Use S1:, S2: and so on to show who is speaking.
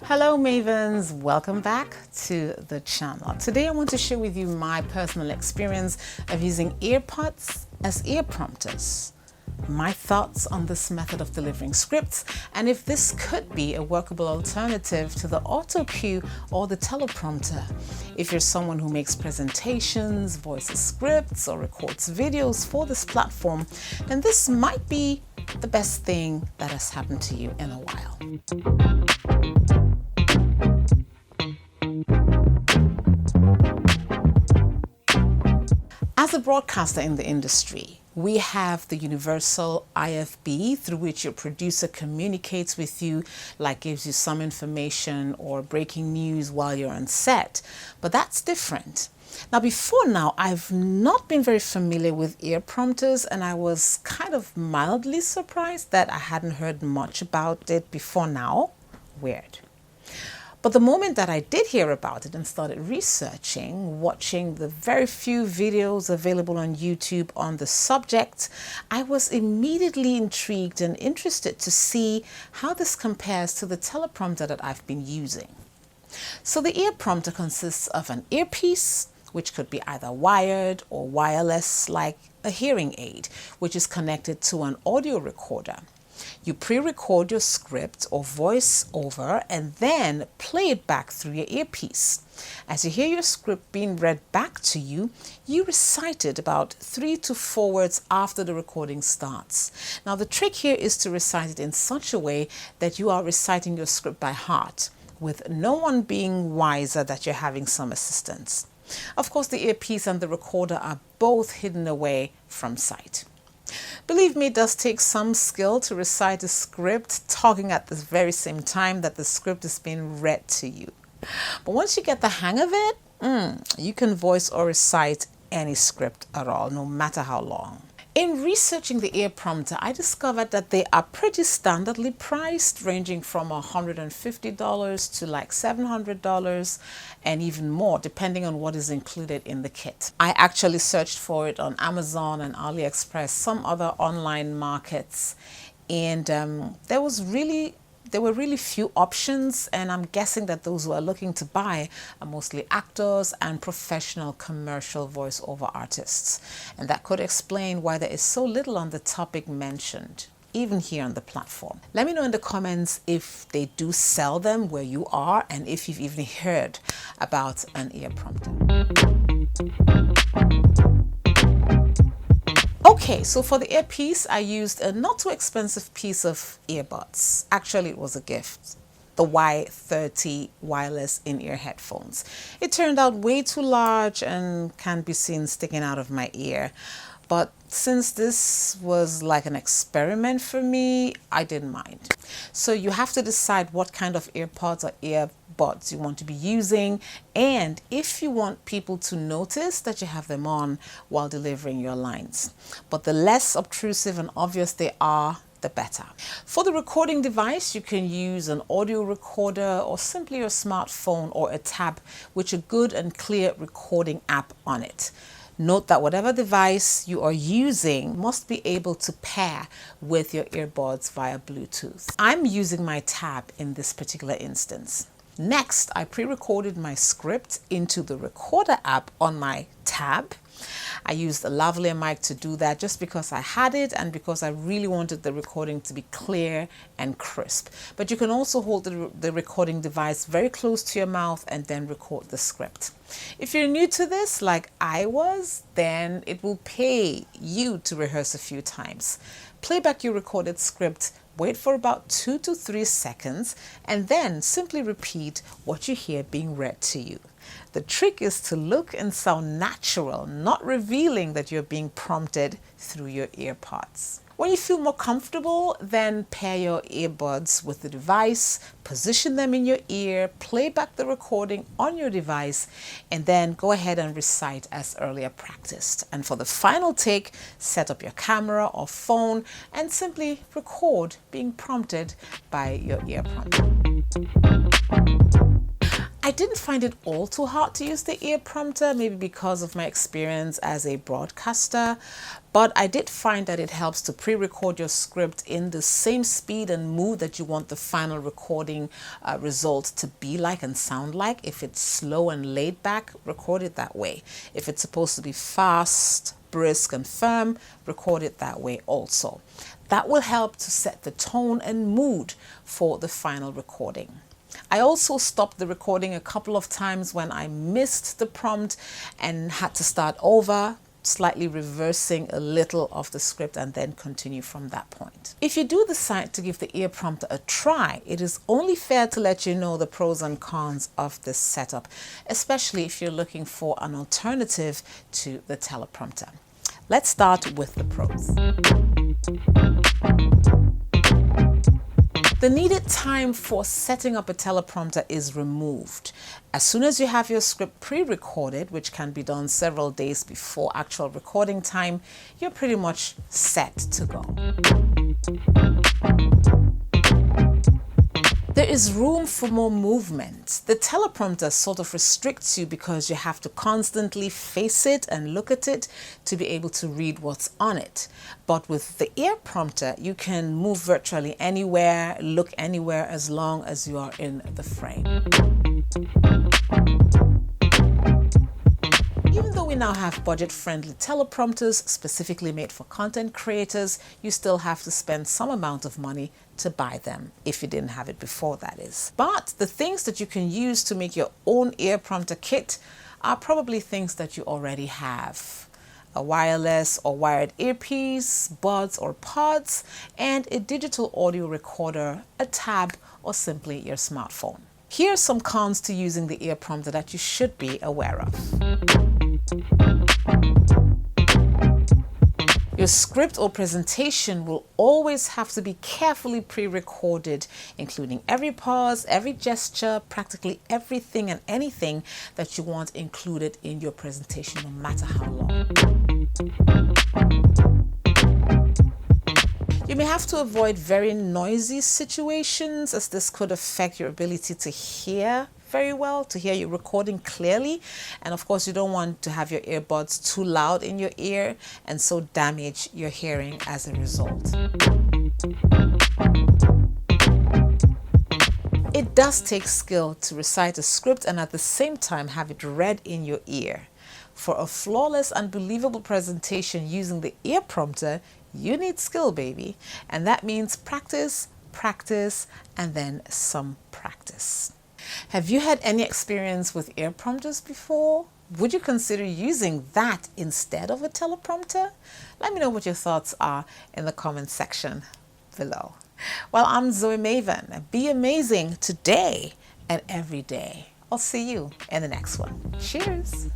S1: Hello Mavens, welcome back to the channel. Today I want to share with you my personal experience of using earpods as ear prompters, my thoughts on this method of delivering scripts, and if this could be a workable alternative to the autocue or the teleprompter. If you're someone who makes presentations, voices scripts, or records videos for this platform, then this might be the best thing that has happened to you in a while. As a broadcaster in the industry, we have the universal IFB through which your producer communicates with you, like gives you some information or breaking news while you're on set. But that's different. Now, before now, I've not been very familiar with ear prompters, and I was kind of mildly surprised that I hadn't heard much about it before now. Weird. But the moment that I did hear about it and started researching, watching the very few videos available on YouTube on the subject, I was immediately intrigued and interested to see how this compares to the teleprompter that I've been using. So the ear prompter consists of an earpiece, which could be either wired or wireless, like a hearing aid, which is connected to an audio recorder. You pre-record your script or voice over and then play it back through your earpiece. As you hear your script being read back to you, you recite it about 3 to 4 words after the recording starts. Now the trick here is to recite it in such a way that you are reciting your script by heart, with no one being wiser that you're having some assistance. Of course, the earpiece and the recorder are both hidden away from sight. Believe me, it does take some skill to recite a script talking at the very same time that the script is being read to you. But once you get the hang of it, you can voice or recite any script at all, no matter how long. In researching the ear prompter, I discovered that they are pretty standardly priced, ranging from $150 to like $700 and even more, depending on what is included in the kit. I actually searched for it on Amazon and AliExpress, some other online markets, and there were really few options, and I'm guessing that those who are looking to buy are mostly actors and professional commercial voiceover artists. And that could explain why there is so little on the topic mentioned, even here on the platform. Let me know in the comments if they do sell them where you are, and if you've even heard about an ear prompter. Okay, so for the earpiece, I used a not too expensive piece of earbuds. Actually, it was a gift. The Y30 wireless in-ear headphones. It turned out way too large and can be seen sticking out of my ear. But since this was like an experiment for me, I didn't mind. So you have to decide what kind of earpods or earbuds you want to be using, and if you want people to notice that you have them on while delivering your lines. But the less obtrusive and obvious they are, the better. For the recording device, you can use an audio recorder or simply your smartphone or a tab with a good and clear recording app on it. Note that whatever device you are using must be able to pair with your earbuds via Bluetooth. I'm using my tab in this particular instance. Next, I pre-recorded my script into the recorder app on my tab. I used a lavalier mic to do that just because I had it and because I really wanted the recording to be clear and crisp. But you can also hold the recording device very close to your mouth and then record the script. If you're new to this, like I was, then it will pay you to rehearse a few times. Play back your recorded script, wait for about 2 to 3 seconds, and then simply repeat what you hear being read to you. The trick is to look and sound natural, not revealing that you're being prompted through your earpods. When you feel more comfortable, then pair your earbuds with the device, position them in your ear, play back the recording on your device, and then go ahead and recite as earlier practiced. And for the final take, set up your camera or phone and simply record being prompted by your ear prompter. I didn't find it all too hard to use the earprompter, maybe because of my experience as a broadcaster, but I did find that it helps to pre-record your script in the same speed and mood that you want the final recording result to be like and sound like. If it's slow and laid back, record it that way. If it's supposed to be fast, brisk and firm, record it that way also. That will help to set the tone and mood for the final recording. I also stopped the recording a couple of times when I missed the prompt and had to start over, slightly reversing a little of the script and then continue from that point. If you do decide to give the earprompter a try, it is only fair to let you know the pros and cons of this setup, especially if you're looking for an alternative to the teleprompter. Let's start with the pros. The needed time for setting up a teleprompter is removed. As soon as you have your script pre-recorded, which can be done several days before actual recording time, you're pretty much set to go. There is room for more movement. The teleprompter sort of restricts you because you have to constantly face it and look at it to be able to read what's on it. But with the earprompter, you can move virtually anywhere, look anywhere as long as you are in the frame. Even though we now have budget-friendly teleprompters specifically made for content creators, you still have to spend some amount of money to buy them, if you didn't have it before, that is. But the things that you can use to make your own earprompter kit are probably things that you already have. A wireless or wired earpiece, buds or pods, and a digital audio recorder, a tab, or simply your smartphone. Here are some cons to using the earprompter that you should be aware of. Your script or presentation will always have to be carefully pre-recorded, including every pause, every gesture, practically everything and anything that you want included in your presentation, no matter how long. You may have to avoid very noisy situations, as this could affect your ability to hear very well, to hear your recording clearly. And of course, you don't want to have your earbuds too loud in your ear and so damage your hearing as a result. It does take skill to recite a script and at the same time have it read in your ear. For a flawless and believable presentation using the earprompter, you need skill, baby. And that means practice, practice, and then some practice. Have you had any experience with earprompters before? Would you consider using that instead of a teleprompter? Let me know what your thoughts are in the comment section below. Well, I'm Zoe Maven. Be amazing today and every day. I'll see you in the next one. Cheers.